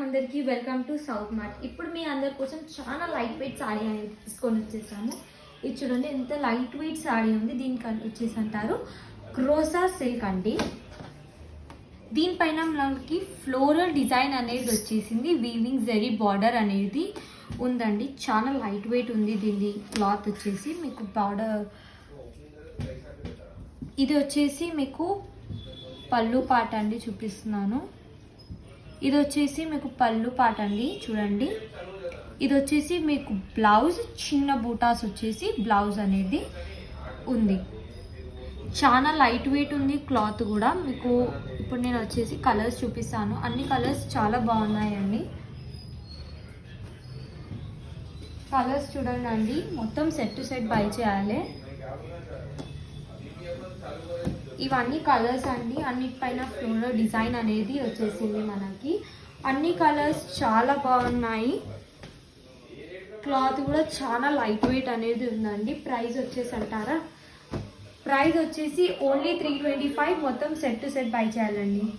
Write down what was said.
అందరికీ welcome to south mart. ఇప్పుడు మీ అందరి కోసం చాలా లైట్ వెయిట్ సారీ అనేది తీసుకొని వచ్చేసాము. ఇది చూడండి ఎంత లైట్ వెయిట్ సారీ ఉంది. దీనికి వచ్చేసి అంటారు క్రోసా సిల్క్ అండి. దీనిపైన మనకి ఫ్లోరల్ డిజైన్ అనేది వచ్చేసింది. వీవింగ్ జరీ బార్డర్ అనేది ఉందండి. చాలా లైట్ వెయిట్ ఉంది. దీని క్లాత్ వచ్చేసి మీకు బార్డర్ ఇది వచ్చేసి మీకు పళ్ళు పాట అండి, చూపిస్తున్నాను. ఇది వచ్చేసి మీకు పళ్ళు పాట అండి, చూడండి. ఇది వచ్చేసి మీకు బ్లౌజ్, చిన్న బూటాస్ వచ్చేసి బ్లౌజ్ అనేది ఉంది. చాలా లైట్ వెయిట్ ఉంది క్లాత్ కూడా. మీకు ఇప్పుడు నేను వచ్చేసి కలర్స్ చూపిస్తాను. అన్ని కలర్స్ చాలా బాగున్నాయండి. కలర్స్ చూడండి అండి, మొత్తం సెట్ టు సెట్ బై చేయాలి. ఇవన్నీ కలర్స్ అండి. అన్నిటిపైన ఫ్లోరల్ డిజైన్ అనేది వచ్చేసింది మనకి. అన్ని కలర్స్ చాలా బాగున్నాయి. క్లాత్ కూడా చాలా లైట్ వెయిట్ అనేది ఉందండి. ప్రైస్ వచ్చేసి అంటారా, ప్రైస్ వచ్చేసి ఓన్లీ 325. మొత్తం సెట్ టు సెట్ బై చేయాలండి.